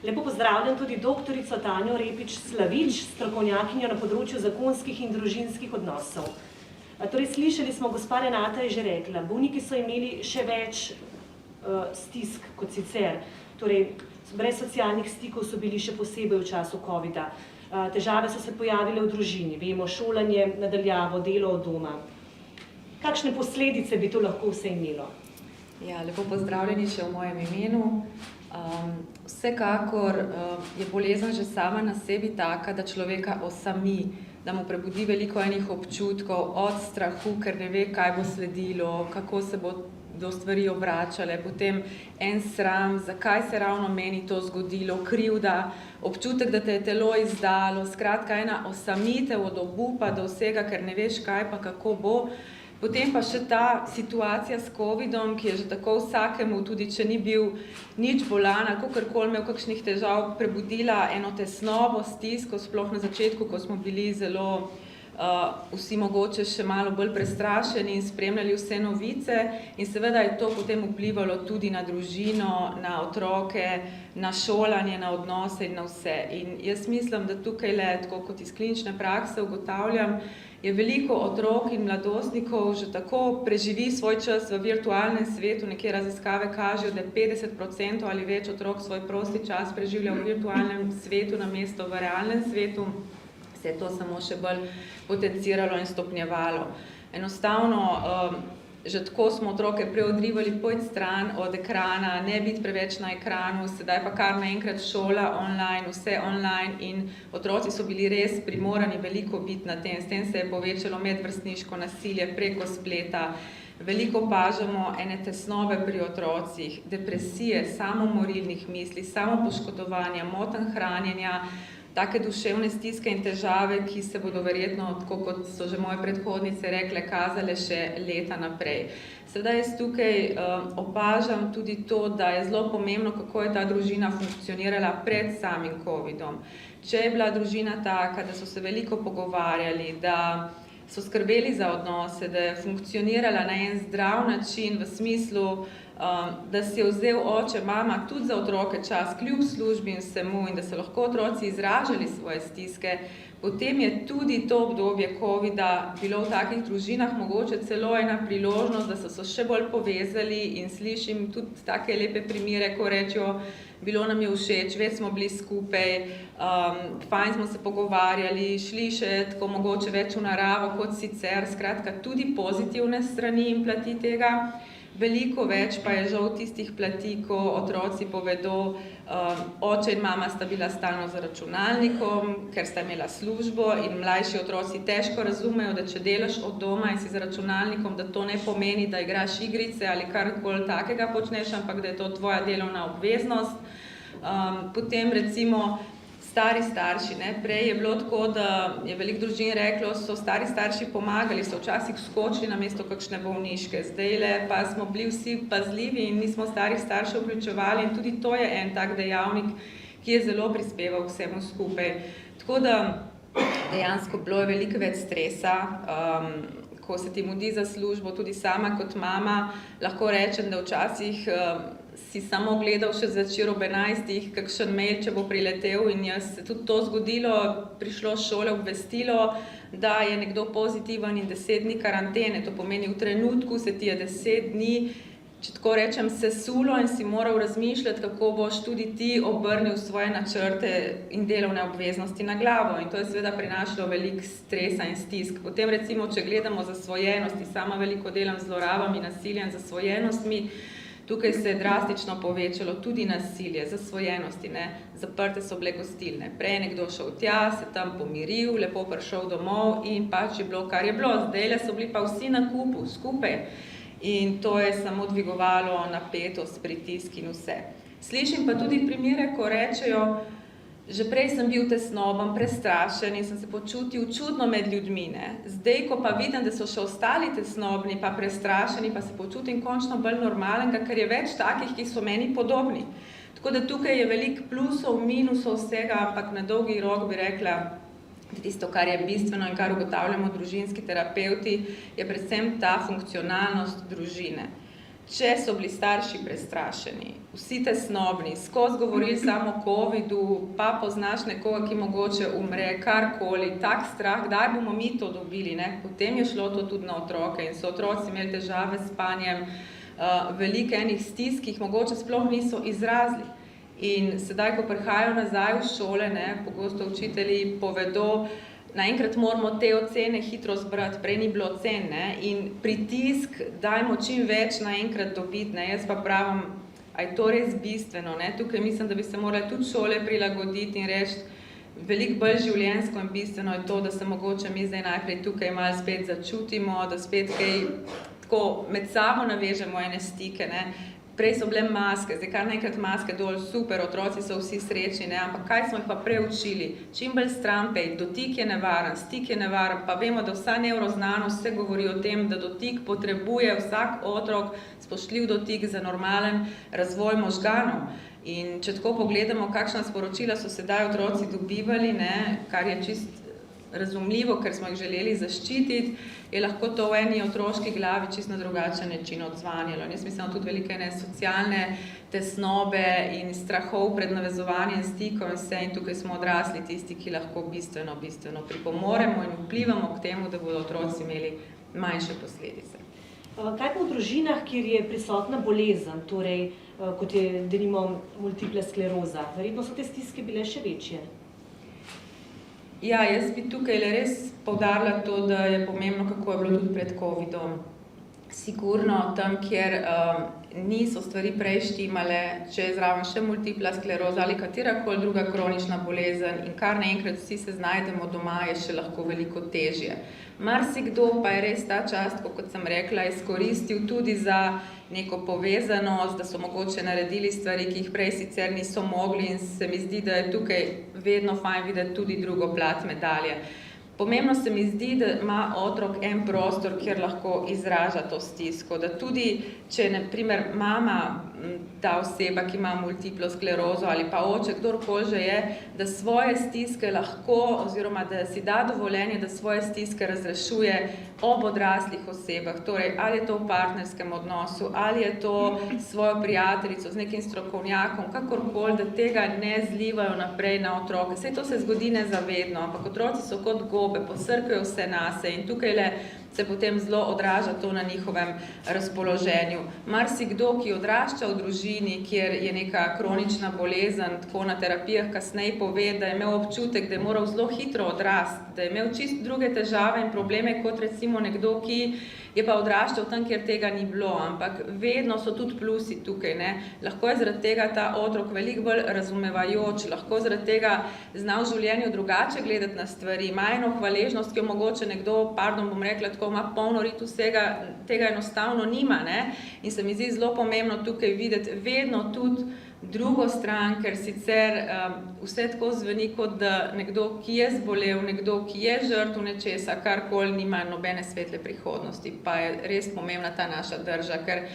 Lepo pozdravljam tudi doktorico Tanjo Repič-Slavič, strokovnjakinjo na področju zakonskih in družinskih odnosov. Torej, slišali smo, gospa Renata je že rekla, bolniki so imeli še več stisk kot sicer. Torej, brez socialnih stikov so bili še posebej v času covida. Težave so se pojavile v družini, vemo, šolanje, nadaljavo, delo od doma. Kakšne posledice bi to lahko vse imelo? Ja, lepo pozdravljeni še v mojem imenu. Vsekakor je bolezen že sama na sebi taka, da človeka osami, da mu prebudi veliko enih občutkov, od strahu, ker ne ve, kaj bo sledilo, kako se bo do stvari obračale, potem en sram, zakaj se ravno meni to zgodilo, krivda, občutek, da te je telo izdalo, skratka ena osamitev od obupa do vsega, ker ne veš, kaj pa kako bo. Potem pa še ta situacija s covidom, ki je že tako vsakemu, tudi če ni bil nič bolan ali kakorkoli imel kakšnih težav, prebudila eno tesnobo, stisko, sploh na začetku, ko smo bili zelo vsi mogoče še malo bolj prestrašeni in spremljali vse novice, in seveda je to potem vplivalo tudi na družino, na otroke, na šolanje, na odnose in na vse. In jaz mislim, da tukaj le, tako kot iz klinične prakse ugotavljam, je veliko otrok in mladostnikov že tako preživi svoj čas v virtualnem svetu. Nekje raziskave kažejo, da 50% ali več otrok svoj prosti čas preživlja v virtualnem svetu namesto v realnem svetu. Se je to samo še bolj potenciralo in stopnjevalo. Enostavno, že tako smo otroke preodrivali pojdi stran od ekrana, ne biti preveč na ekranu, sedaj pa kar naenkrat šola online, vse online, in otroci so bili res primorani veliko biti na tem. S tem se je povečalo medvrstniško nasilje preko spleta. Veliko opažamo ene tesnobe pri otrocih, depresije, samomorilnih misli, samopoškodovanja, motenj hranjenja, take duševne stiske in težave, ki se bodo verjetno, tako kot so že moje predhodnice rekle, kazale še leta naprej. Sedaj jaz tukaj opažam tudi to, da je zelo pomembno, kako je ta družina funkcionirala pred samim covidom. Če je bila družina taka, da so se veliko pogovarjali, da so skrbeli za odnose, da je funkcionirala na en zdrav način v smislu, da si je vzel oče, mama tudi za otroke čas, kljub službi in vsemu, in da so lahko otroci izražali svoje stiske, potem je tudi to obdobje covida bilo v takih družinah mogoče celo ena priložnost, da so se še bolj povezali, in slišim tudi take lepe primere, ko rečejo, bilo nam je všeč, več smo bili skupaj, fajn smo se pogovarjali, šli še tako mogoče več v naravo kot sicer, skratka tudi pozitivne strani in plati tega. Veliko več pa je žal tistih plati, ko otroci povedo, oče in mama sta bila stalno za računalnikom, ker sta imela službo, in mlajši otroci težko razumejo, da če delaš od doma in si za računalnikom, da to ne pomeni, da igraš igrice ali karkoli takega počneš, ampak da je to tvoja delovna obveznost. Potem recimo stari starši, ne? Prej je bilo tako, da je veliko družin reklo, so stari starši pomagali, so včasih skočili namesto kakšne bolniške. Zdajle pa smo bili vsi pazljivi in nismo starih staršev vključevali, in tudi to je en tak dejavnik, ki je zelo prispeval k vsemu skupaj. Tako da dejansko bilo je veliko več stresa, ko se ti mudi za službo, tudi sama kot mama, lahko rečem, da včasih si samo gledal še zvečer ob 11, kakšen mail, če bo priletel, in jaz se tudi to zgodilo, prišlo z šole obvestilo, da je nekdo pozitiven in 10 dni karantene. To pomeni, v trenutku se ti je 10 dni, če tako rečem, sesulo, in si moral razmišljati, kako boš tudi ti obrnil svoje načrte in delovne obveznosti na glavo. In to je seveda prinašalo veliko stresa in stisk. Potem recimo, če gledamo zasvojenosti, sama veliko delam z zlorabami, nasiljem, zasvojenostmi, tukaj se je drastično povečalo tudi nasilje, zasvojenosti, ne. Zaprte so bile gostilne. Prej je nekdo šel tja, se tam pomiril, lepo prišel domov in pač je bilo, kar je bilo. Zdajle so bili pa vsi na kupu, skupaj. In to je samo dvigovalo napetost, pritisk in vse. Slišim pa tudi primere, ko rečejo, že prej sem bil tesnoben, prestrašen in sem se počutil čudno med ljudmi, ne. Zdaj, ko pa vidim, da so še ostali tesnobni, pa prestrašeni, pa se počutim končno bolj normalnega, ker je več takih, ki so meni podobni. Tako da tukaj je veliko plusov, minusov vsega, ampak na dolgi rok bi rekla, da tisto, kar je bistveno in kar ugotavljamo družinski terapevti, je predvsem ta funkcionalnost družine. če so bili starši prestrašeni, vsi tesnobni, skozi govorili samo o covidu, pa poznaš nekoga, ki mogoče umre, karkoli, tak strah, kdaj bomo mi to dobili, ne? Potem je šlo to tudi na otroke in so otroci imeli težave s spanjem, veliko enih stisk, ki jih mogoče sploh niso izrazili. In sedaj, ko prihajajo nazaj v šole, ne, pogosto učitelji povedo, naenkrat moramo te ocene hitro zbrati, prej ni bilo ocen, ne, in pritisk dajmo čim več naenkrat dobiti, ne, jaz pa pravim, a je to res bistveno, ne, tukaj mislim, da bi se morali tudi šole prilagoditi in reči, veliko bolj življenjsko in bistveno je to, da se mogoče mi zdaj najprej tukaj malo spet začutimo, da spet kaj tako med sabo navežemo ene stike, ne. Prej so bile maske, zdaj kar naenkrat maske dol, super, otroci so vsi srečni, ne, ampak kaj smo jih pa preučili? Čim bolj stran pejti, dotik je nevaren, stik je nevaren, pa vemo, da vsa nevroznanost se govori o tem, da dotik potrebuje vsak otrok, spoštljiv dotik za normalen razvoj možganov. In če tako pogledamo, kakšna sporočila so sedaj otroci dobivali, ne, kar je čist razumljivo, ker smo jih želeli zaščititi, je lahko to v eni otroški glavi čisto na drugačen način odzvanjalo. In jaz mislim, tudi velike socialne tesnobe in strahov pred navezovanjem stikov in vse, in tukaj smo odrasli tisti, ki lahko bistveno pripomoremo in vplivamo k temu, da bodo otroci imeli manjše posledice. Kaj pa v družinah, kjer je prisotna bolezen, torej kot je denimo multipla skleroza? Verjetno so te stiske bile še večje. Ja, jaz bi tukaj res poudarila to, da je pomembno, kako je bilo tudi pred covidom. Sigurno tam, kjer niso stvari prej štimale, če je zraven še multipla skleroza ali katerakoli druga kronična bolezen in kar naenkrat vsi se znajdemo doma, je še lahko veliko težje. Marsikdo pa je res ta čas, kot sem rekla, izkoristil tudi za neko povezanost, da so mogoče naredili stvari, ki jih prej sicer niso mogli in se mi zdi, da je tukaj vedno fajn videti tudi drugo plat medalje. Pomembno se mi zdi, da ima otrok en prostor, kjer lahko izraža to stisko, da tudi, če na primer mama, ta oseba, ki ima multiplo sklerozo ali pa oče, kdorkoli že je, da svoje stiske lahko oziroma da si da dovoljenje, da svoje stiske razrešuje ob odraslih osebah, torej ali je to v partnerskem odnosu, ali je to svojo prijateljico z nekim strokovnjakom, kakorkoli, da tega ne zlivajo naprej na otroke. Saj to se zgodi nezavedno, ampak otroci so kot gobe, posrkajo vse nase in tukaj se potem zelo odraža to na njihovem razpoloženju. Marsikdo, ki odrašča v družini, kjer je neka kronična bolezen, tako na terapijah kasneje pove, da je imel občutek, da je moral zelo hitro odrasti, da je imel čisto druge težave in probleme, kot recimo nekdo, ki je pa odraščal tam, kjer tega ni bilo, ampak vedno so tudi plusi tukaj, ne. Lahko je zaradi tega ta otrok veliko bolj razumevajoč, lahko zaradi tega zna v življenju drugače gledati na stvari, ima eno hvaležnost, ki jo mogoče nekdo, bom rekla, tako ima polno rit vsega, tega enostavno nima, ne. In se mi zdi zelo pomembno tukaj videti vedno tudi drugo stran, ker sicer vse tako zveni kot da nekdo, ki je zbolel, nekdo, ki je žrtev nečesa, karkoli nima nobene svetle prihodnosti, pa je res pomembna ta naša drža, ker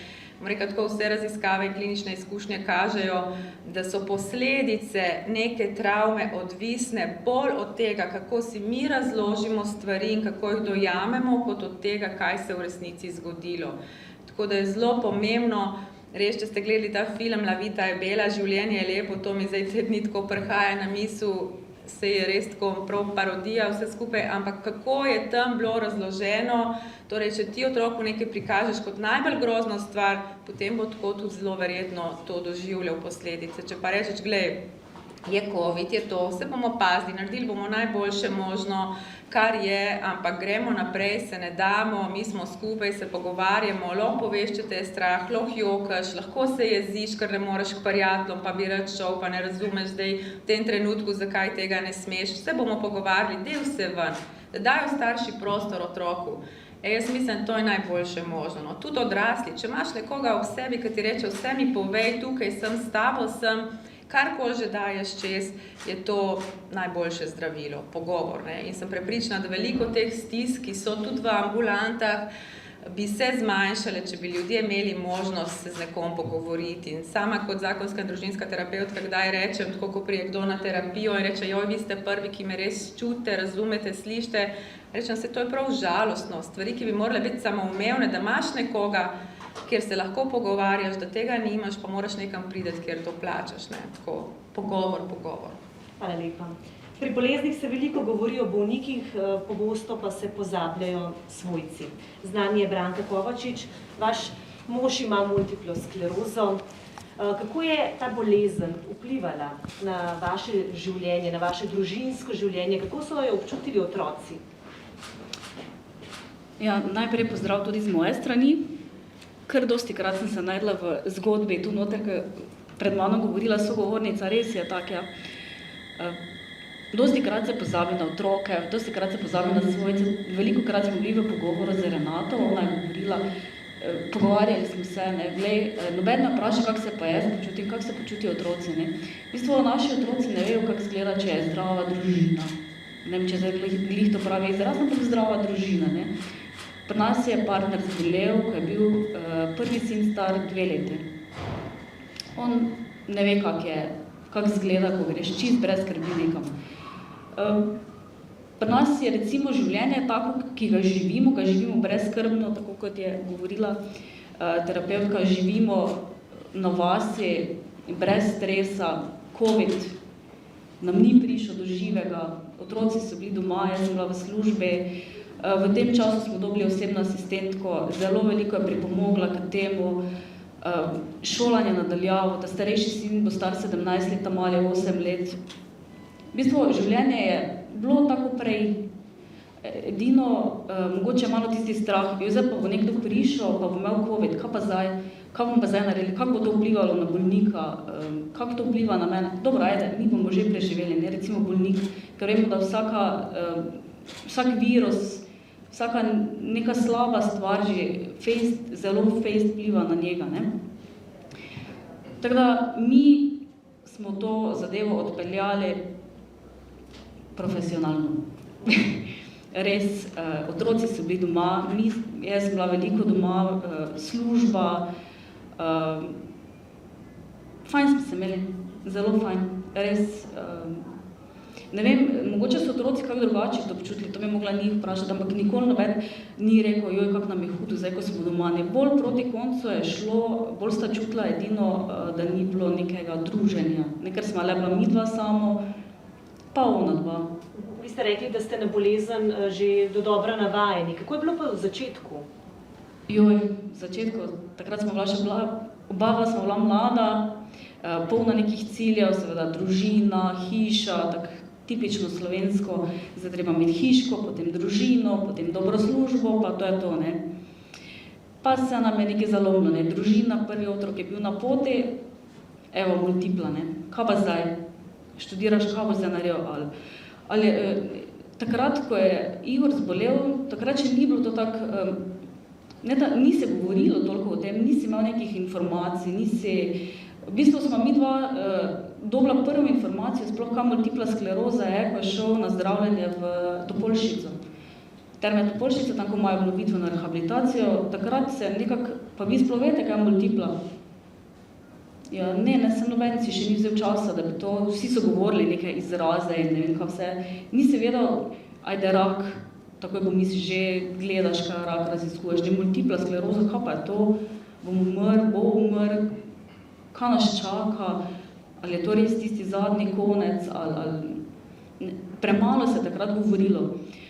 tako vse raziskave in klinične izkušnje kažejo, da so posledice neke travme odvisne bolj od tega, kako si mi razložimo stvari in kako jih dojamemo, kot od tega, kaj se v resnici zgodilo. Tako da je zelo pomembno, res, če ste gledali ta film La vita è bella, življenje je lepo, to mi zdaj te dni tako prihaja na misel, se je res tako prav parodija vse skupaj, ampak kako je tam bilo razloženo, torej, če ti otroku nekaj prikažeš kot najbolj grozno stvar, potem bo tako tudi zelo verjetno to doživljal posledice. Če pa rečeš, glej, je covid, je to, vse bomo pazili, naredili bomo najboljše možno, kar je, ampak gremo naprej, se ne damo, mi smo skupaj, se pogovarjamo, lahko poveš, če te je strah, lahko jokaš, lahko se jeziš, ker ne moreš k prijateljem, pa bi rad šel, pa ne razumeš zdaj v tem trenutku, zakaj tega ne smeš, se bomo pogovarjali, del se ven, da dajo starši prostor otroku. Jaz mislim, to je najboljše možno. No, tudi odrasli, če imaš nekoga v sebi, ki ti reče, vse mi povej, tukaj sem, s tabo sem, karkoli že daješ čez, je to najboljše zdravilo, pogovor, ne. In sem prepričana, da veliko teh stisk, ki so tudi v ambulantah, bi se zmanjšale, če bi ljudje imeli možnost se z nekom pogovoriti. In sama kot zakonska in družinska terapevtka, kdaj rečem, tako ko prije kdo na terapijo in reče, joj, vi ste prvi, ki me res čutite, razumete, slišite, rečem se, to je prav žalostno, stvari, ki bi morale biti samoumevne, da imaš nekoga, kjer se lahko pogovarjaš, da tega nimaš, pa moraš nekam priti, kjer to plačaš, ne? Tako, pogovor. Hvala lepa. Pri boleznih se veliko govori o bolnikih, pogosto pa se pozabljajo svojci. Z nami je Branka Kovačič, vaš mož ima multiplo sklerozo. Kako je ta bolezen vplivala na vaše življenje, na vaše družinsko življenje? Kako so jo občutili otroci? Ja, najprej pozdrav tudi z moje strani. Kar dostikrat sem se najdla v zgodbi, tu noter, ko pred mano govorila sogovornica, res je tak, ja. Dostikrat se pozabi na otroke, dostikrat se pozabi na svojce. Velikokrat smo bili v pogovoru z Renato, ona je govorila, pogovarjali smo se, ne, glej, noben me vpraša, kako se pa jaz počutim, kako se počutijo otroci, ne. V bistvu naši otroci ne vejo, kako izgleda, če je zdrava družina. Ne vem, če zdaj glih to pravi izraz, ampak zdrava družina, ne. Pri nas je partner zbolel, ko je bil prvi sin star 2 leti. On ne ve, kako izgleda, ko greš čist brez skrbi nekam. Pri nas je recimo življenje tako, ki ga živimo brezskrbno, tako kot je govorila terapevtka, živimo na vasi, brez stresa, COVID nam ni prišel do živega, otroci so bili doma, jaz sem bila v službi. V tem času smo dobili osebno asistentko, zelo veliko je pripomogla k temu, šolanje nadaljavo, ta starejši sin bo star 17 let, mali 8 let. V bistvu življenje je bilo tako prej, edino, mogoče malo tisti strah, zdaj pa bo nekdo prišel, pa bo imel COVID, kaj bomo pa zdaj naredili, kako bo to vplivalo na bolnika, kako to vpliva na mene. Dobro, ajde, mi bomo že preživeli, ne, recimo bolnik, ker vemo, da vsak virus, vsaka neka slaba stvar že zelo vpliva na njega, ne. Tako da mi smo to zadevo odpeljali profesionalno. Res, otroci so bili doma, jaz sem bila veliko doma, služba, fajn smo se imeli, zelo fajn, res, ne vem, mogoče so otroci kako drugače to občutili, to bi mogla njih vprašati, ampak nikoli noben ni rekel, joj, kako nam je hudo, zdaj, ko smo doma. Bolj proti koncu je šlo, bolj sta čutila edino, da ni bilo nekega druženja, ker smo le bila midva samo, pa ona dva. Vi ste rekli, da ste na bolezen že dodobra navajeni. Kako je bilo pa v začetku? Joj, v začetku, takrat smo bila še oba smo bila mlada, polna nekih ciljev, seveda družina, hiša, tako tipično slovensko, zdaj treba imeti hiško, potem družino, potem dobro službo, pa to je to, ne. Pa se nam je nekaj zalomilo, ne, družina, prvi otrok je bil na poti, evo, multipla, ne, kaj pa zdaj, študiraš, kaj bo zdaj naredil, ali takrat, ko je Igor zbolel, takrat še ni bilo to tako, ne da, ni se govorilo toliko o tem, nisi imel nekih informacij, v bistvu smo mi dva dobila prvo informacijo, sploh kaj multipla skleroza je, ko je šel na zdravljenje v Topolšico. Terme Topolšice, tam ko imajo obnovitveno rehabilitacijo, takrat se nekako, pa vi sploh veste, kaj je multipla? Ja, ne, sem noben si še ni vzel časa, da bi to, vsi so govorili neke izraze in ne vem kaj vse. Nisi vedel, ajde rak, takoj bo misliš že, gledaš, kaj rak raziskuješ, ne, multipla skleroza, kaj pa je to, bo umr, kaj nas čaka, ali je to res tisti zadnji konec, ali premalo se takrat govorilo.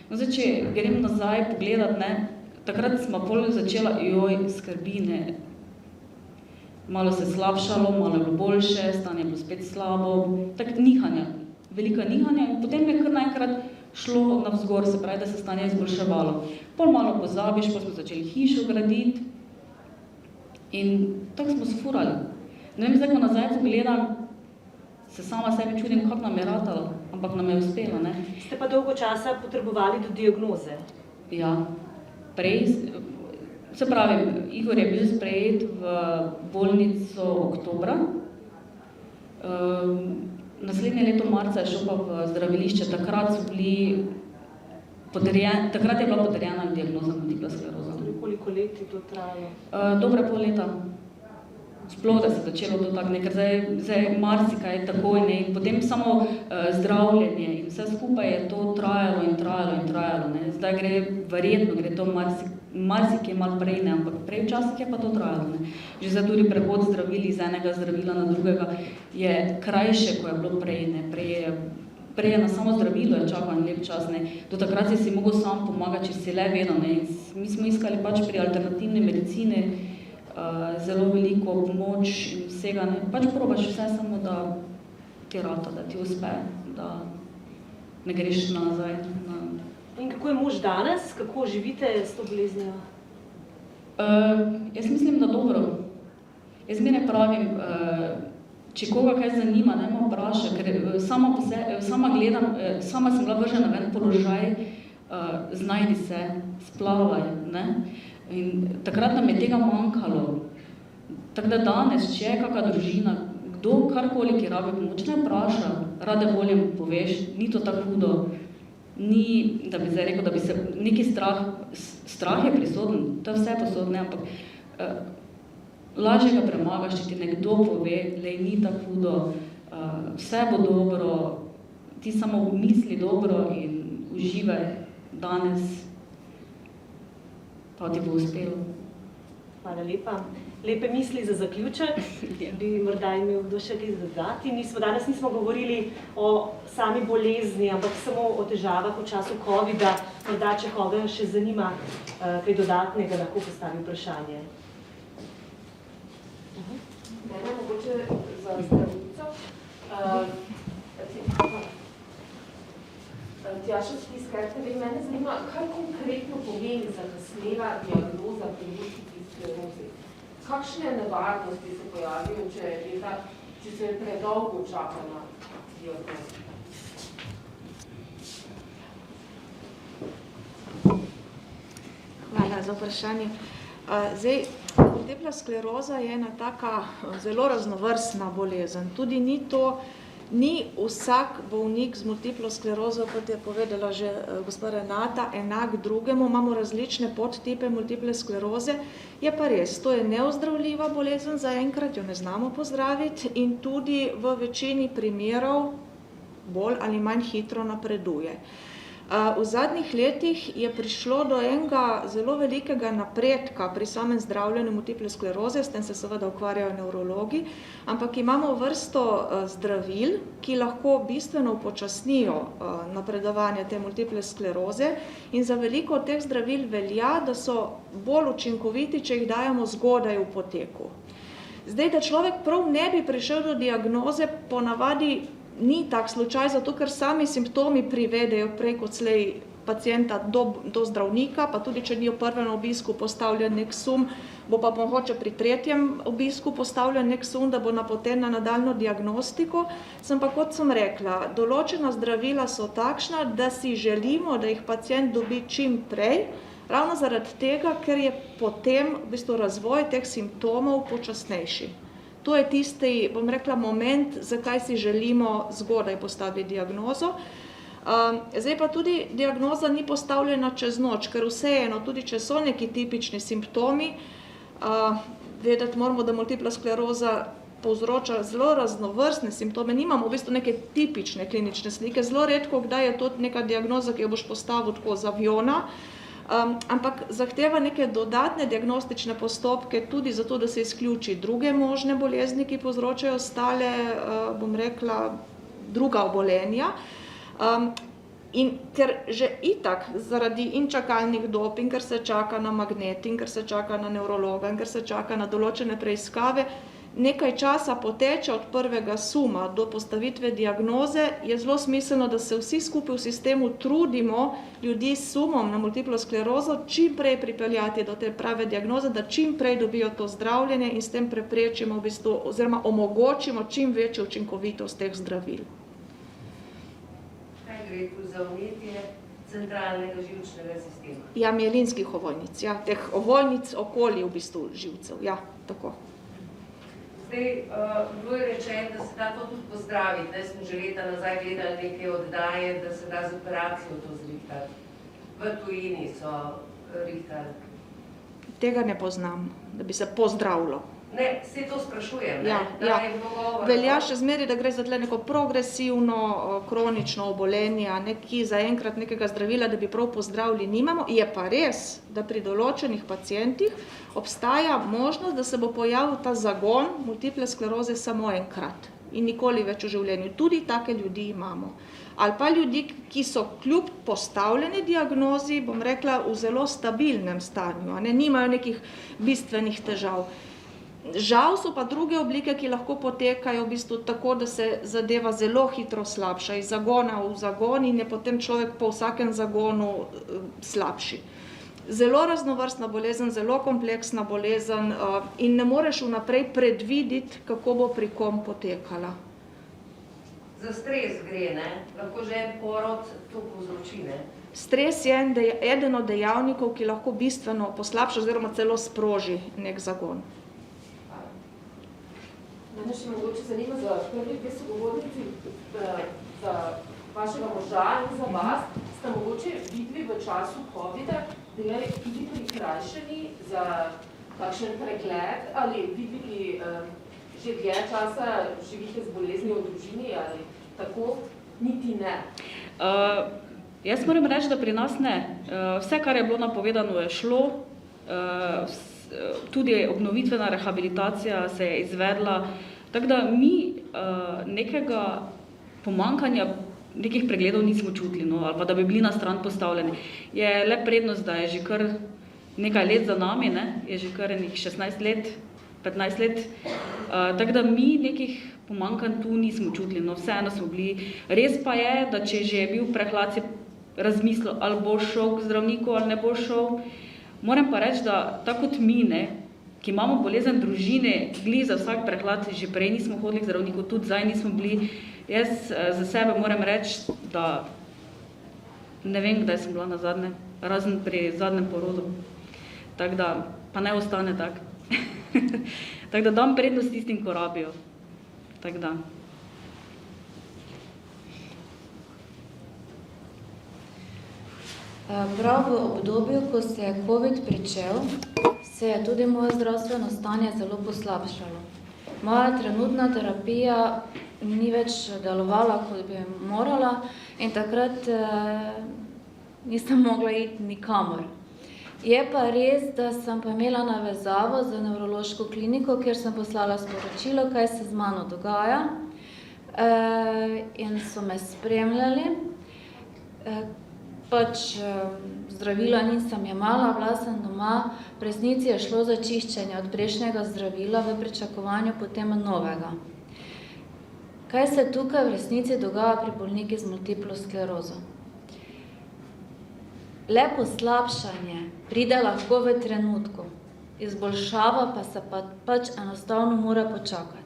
No, zdaj, če grem nazaj pogledat, ne, takrat smo pol začela, joj, skrbi, ne, malo se slabšalo, malo je bilo boljše, stanje je bilo spet slabo, tako nihanja, velika nihanja in potem je kar naenkrat šlo navzgor, se pravi, da se stanje izboljševalo. Pol malo pozabiš, pa smo začeli hišo graditi in tako smo se furali. Ne vem, zdaj, ko nazaj pogledam, se sama sebi čudim, kako nam je ratalo, ampak nam je uspelo, ne. Ste pa dolgo časa potrebovali do diagnoze? Ja, prej, se pravi, Igor je bil sprejet v bolnico oktobra, naslednje leto marca je šel pa v zdravilišče, takrat je bila potrjena diagnoza multipla skleroza. Koliko let je to trajalo? Dobre pol leta. Sploh, da se začelo to tako, ker zdaj marsikaj takoj, ne, in potem samo zdravljenje in vse skupaj je to trajalo, ne. Zdaj verjetno gre to marsikje malo prej ne, ampak prej včasih je pa to trajalo. Ne. Že zdaj tudi prehod zdravil iz enega zdravila na drugega je krajše, ko je bilo prej. Ne. Prej je na samo zdravilo je čakal en lep čas. Ne. Do takrat si mogel sam pomagati, če si le vedel. Ne. Mi smo iskali pač pri alternativni medicini zelo veliko pomoč in vsega. Ne. Pač probaš vse samo, da ti rata, da ti uspe, da ne greš nazaj. In kako je mož danes? Kako živite s to boleznijo? Jaz mislim, da dobro. Jaz mi ne pravim, če koga kaj zanima, ne me vpraša, ker sama gledam, sama sem bila vržena v en položaj, znajdi se, splavaj, ne. In takrat nam je tega manjkalo. Tako da danes, če je kakšna družina, kdo karkoli, ki rabi pomoč, ne vpraša, rade volje poveš, ni to tako hudo. Ni, da bi zdaj rekel, da bi se neki strah je prisoten, to je vse posodne, ampak lažje ga premagaš, če ti nekdo pove, lej, ni tako hudo, vse bo dobro, ti samo misli dobro in uživaj danes, pa ti bo uspelo. Hvala lepa. Lepe misli za zaključek. Bi morda imel kdo še kaj dodati. Danes nismo govorili o sami bolezni, ampak samo o težavah v času covida. Morda, če koga še zanima kaj dodatnega, lahko postavi vprašanje. Mene mogoče za zdravnico. Tjaša Spiskerte, mene zanima, kaj konkretno pomeni zakasnela diagnoza pri multipli sklerozi? Kakšne nevarnosti se pojavijo, če se predolgo čaka na diagnozo? Hvala za vprašanje. Zdaj, multipla skleroza je ena taka zelo raznovrstna bolezen. Tudi ni vsak bolnik z multiplo sklerozo, kot je povedala že gospa Renata, enak drugemu, imamo različne podtipe multiple skleroze. Je pa res, to je neozdravljiva bolezen, zaenkrat jo ne znamo pozdraviti in tudi v večini primerov bolj ali manj hitro napreduje. V zadnjih letih je prišlo do enega zelo velikega napredka pri samem zdravljenju multiple skleroze, s tem se seveda ukvarjajo nevrologi, ampak imamo vrsto zdravil, ki lahko bistveno upočasnijo napredovanje te multiple skleroze in za veliko od teh zdravil velja, da so bolj učinkoviti, če jih dajemo zgodaj v poteku. Zdaj, da človek prav ne bi prišel do diagnoze, ponavadi ni tak slučaj, zato ker sami simptomi privedejo prej kot slej pacienta do zdravnika, pa tudi če ni v prvem obisku postavljen nek sum, bo pa mogoče pri tretjem obisku postavljen nek sum, da bo napoten na nadaljnjo diagnostiko. Sem pa, kot sem rekla, določena zdravila so takšna, da si želimo, da jih pacient dobi čim prej, ravno zaradi tega, ker je potem v bistvu razvoj teh simptomov počasnejši. To je tisti, bom rekla, moment, zakaj si želimo zgodaj postaviti diagnozo. Zdaj pa tudi diagnoza ni postavljena čez noč, ker vseeno, tudi če so neki tipični simptomi, vedeti moramo, da multipla skleroza povzroča zelo raznovrstne simptome, nimamo v bistvu neke tipične klinične slike, zelo redko, kdaj je to neka diagnoza, ki jo boš postavil tako z aviona, ampak zahteva neke dodatne diagnostične postopke tudi zato, da se izključi druge možne bolezni, ki povzročajo ostale, bom rekla, druga obolenja. In ker že itak zaradi in čakalnih dob, in ker se čaka na magnet, in ker se čaka na nevrologa, in ker se čaka na določene preiskave, nekaj časa poteče od prvega suma do postavitve diagnoze, je zelo smiselno, da se vsi skupaj v sistemu trudimo ljudi s sumom na multiplo sklerozo čim prej pripeljati do te prave diagnoze, da čim prej dobijo to zdravljenje in s tem preprečimo v bistvu, oziroma omogočimo čim večjo učinkovitost teh zdravil. Kaj gre tu za vnetje centralnega živčnega sistema? Ja, mielinskih ovojnic, ja, teh ovojnic okoli v bistvu živcev, ja, tako. Zdaj, bilo je rečeno, da se da to tudi pozdraviti, da smo že leta nazaj gledali neke oddaje, da se da z operacijo to zrihtati. V tujini so rihtali. Tega ne poznam, da bi se pozdravilo. Ne, se to sprašujem, ne? Ja, Da ja. je bilo govora. Velja še zmeraj, da gre za tle neko progresivno, kronično obolenje, ki zaenkrat nekega zdravila, da bi prav pozdravili, nimamo. Je pa res, da pri določenih pacientih obstaja možnost, da se bo pojavil ta zagon multiple skleroze samo enkrat in nikoli več v življenju. Tudi take ljudi imamo. Ali pa ljudi, ki so kljub postavljeni diagnozi, bom rekla, v zelo stabilnem stanju, a ne, nimajo nekih bistvenih težav. Žal so pa druge oblike, ki lahko potekajo v bistvu tako, da se zadeva zelo hitro slabša, iz zagona v zagon in je potem človek po vsakem zagonu slabši. Zelo raznovrstna bolezen, zelo kompleksna bolezen in ne moreš vnaprej predvideti, kako bo pri kom potekala. Za stres gre, ne? Lahko že en porod to povzroči, ne? Stres je eden od dejavnikov, ki lahko bistveno poslabša oziroma celo sproži nek zagon. Mene še mogoče zanima za prvi dve sogovornici, za vašega moža in za vas, ste mogoče videli v času COVID-a, da je tudi prikrajšani za takšen pregled ali videli že dlje časa živite z boleznijo v družini ali tako, niti ne? Jaz moram reči, da pri nas ne. Vse, kar je bilo napovedano, je šlo. Tudi obnovitvena rehabilitacija se je izvedla. Tako da mi nekega pomanjkanja nekih pregledov nismo čutili, no, ali pa da bi bili na stran postavljeni. Je le prednost, da je že kar nekaj let za nami, ne? Je že kar 16 let, 15 let. Tako da mi nekih pomanjkanj tu nismo čutili, no, vseeno smo bili. Res pa je, da če že je bil prehlad, si razmislil, ali bo šel k zdravniku ali ne bo šel. Moram pa reči, da tako kot mi, ne, ki imamo bolezen družine, glih za vsak prehlad, že prej nismo hodili k zdravniku, tudi zdaj nismo bili. Jaz za sebe moram reči, da ne vem, kdaj sem bila na zadnje, razen pri zadnjem porodu. Tako da, pa ne ostane tak. Tako da dam prednost tistim, ko rabijo. Tako da. Prav v obdobju, ko se je COVID pričel, se je tudi moje zdravstveno stanje zelo poslabšalo. Moja trenutna terapija ni več delovala, kot bi morala, in takrat nisem mogla iti nikamor. Je pa res, da sem pa imela navezavo z nevrološko kliniko, kjer sem poslala sporočilo, kaj se z mano dogaja, in so me spremljali. Zdravila nisem jemala, bila sem doma, v resnici je šlo za čiščenje od prejšnjega zdravila v pričakovanju potem novega. Kaj se tukaj v resnici dogaja pri bolniki z multiplo sklerozo? Le poslabšanje pride lahko v trenutku, izboljšava pa se pač enostavno mora počakati.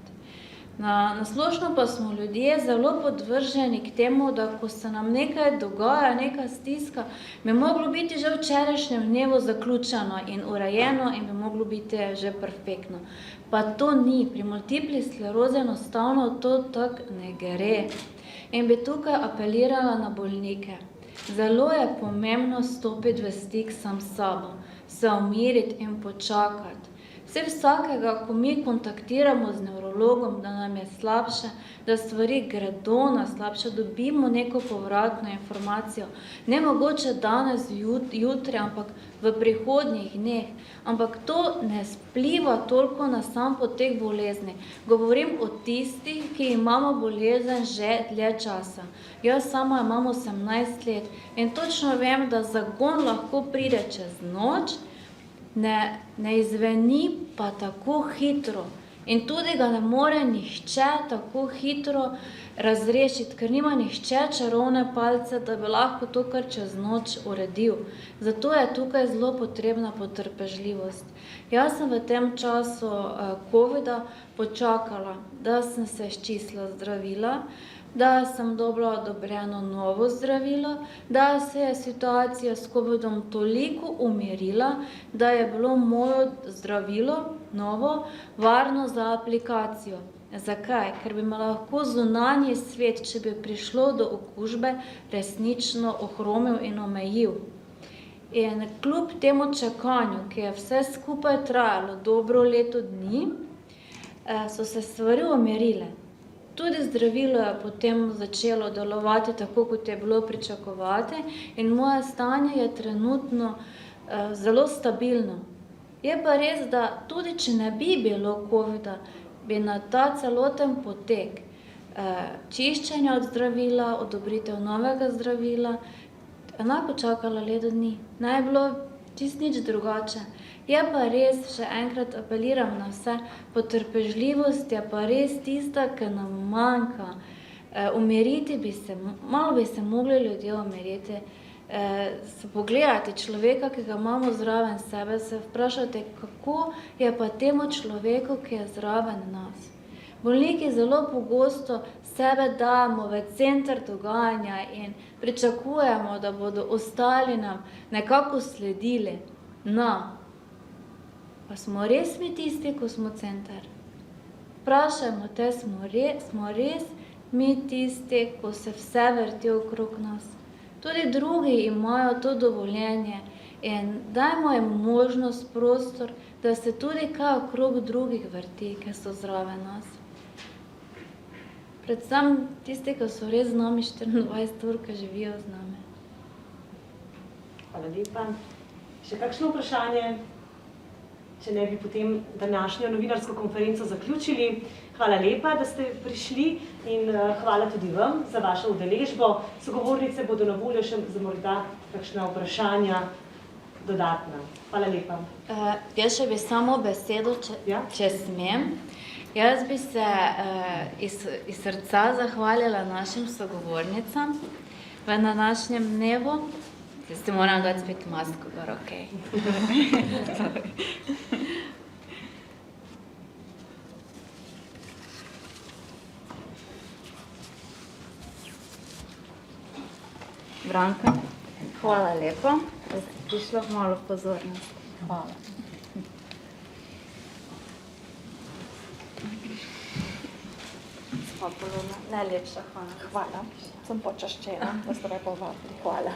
Na splošno pa smo ljudje zelo podvrženi k temu, da ko se nam nekaj dogaja, neka stiska, bi moglo biti že v včerajšnjem dnevu zaključeno in urejeno in bi moglo biti že perfektno. Pa to ni, pri multipli sklerozi enostavno to tako ne gre. In bi tukaj apelirala na bolnike. Zelo je pomembno stopiti v stik sam s sabo, se umiriti in počakati. Vsakega, ko mi kontaktiramo z nevrologom, da nam je slabše, da stvari gredo na slabše, dobimo neko povratno informacijo. Ne mogoče danes, jutri, ampak v prihodnjih dneh. Ampak to ne vpliva toliko na sam potek bolezni. Govorim o tistih, ki imamo bolezen že dlje časa. Jaz sama imam 18 let in točno vem, da zagon lahko pride čez noč, ne izveni pa tako hitro. In tudi ga ne more nihče tako hitro razrešiti, ker nima nihče čarovne palce, da bi lahko to kar čez noč uredil. Zato je tukaj zelo potrebna potrpežljivost. Jaz sem v tem času COVID-a počakala, da sem se sčistila zdravila, da sem dobila odobreno novo zdravilo, da se je situacija s COVID-om toliko umirila, da je bilo moje zdravilo novo varno za aplikacijo. Zakaj? Ker bi me lahko zunanji svet, če bi prišlo do okužbe, resnično ohromil in omejil. In kljub temu čakanju, ki je vse skupaj trajalo dobro leto dni, so se stvari umirile. Tudi zdravilo je potem začelo delovati tako, kot je bilo pričakovati in moje stanje je trenutno zelo stabilno. Je pa res, da tudi če ne bi bilo COVID-a, bi na ta celoten potek čiščenja od zdravila, odobritev novega zdravila, enako čakala leto dni. Ne je bilo čisto nič drugače. Je pa res, še enkrat apeliram na vse, potrpežljivost je pa res tista, ki nam manjka. Umiriti bi se, malo bi se mogli ljudje umiriti, se pogledati človeka, ki ga imamo zraven sebe, se vprašati, kako je pa temu človeku, ki je zraven nas. Bolniki zelo pogosto sebe damo v center dogajanja in pričakujemo, da bodo ostali nam nekako sledili. Pa smo res mi tisti, ko smo center? Vprašajmo te, smo res mi tisti, ko se vse vrti okrog nas? Tudi drugi imajo to dovoljenje in dajmo jim možnost, prostor, da se tudi kaj okrog drugih vrti, ki so zraven nas. Predvsem tisti, ki so res z nami 24 ur, ki živijo z nami. Hvala lepa. Še kakšno vprašanje? Če ne bi potem današnjo novinarsko konferenco zaključili. Hvala lepa, da ste prišli in hvala tudi vam za vašo udeležbo. Sogovornice bodo na voljo še za morda kakšna vprašanja dodatna. Hvala lepa. Jaz še bi samo besedo, če smem. Jaz bi se iz srca zahvalila našim sogovornicam v današnjem dnevu. Zdaj si moram dati spet masko, gor, okej. Branka, hvala lepa, da ste prišla malo pozornost. Hvala. Najlepša hvala. Hvala. Sem počaščena, da ste me povabili. Hvala.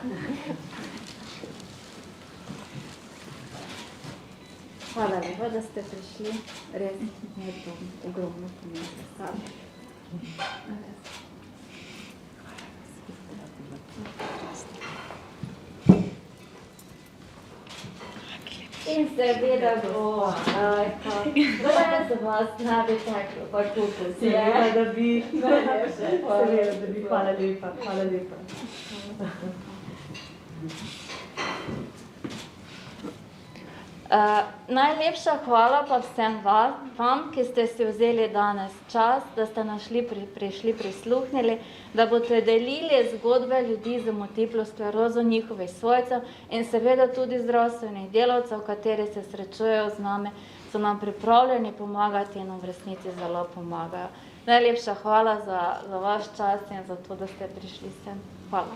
Hvala lepa, da ste prišli. Res je to ogromno pomeni. In seveda bo, brez vas ne bi teklo, pa tukaj se je. Seveda, da bi. Hvala lepa, hvala lepa. Najlepša hvala pa vsem vam, ki ste si vzeli danes čas, da ste prišli prisluhnili, da boste delili zgodbe ljudi z multiplo sklerozo, njihovih svojcev in seveda tudi zdravstvenih delavcev, kateri se srečujejo z nami, so nam pripravljeni pomagati in v resnici zelo pomagajo. Najlepša hvala za vaš čas in za to, da ste prišli sem. Hvala.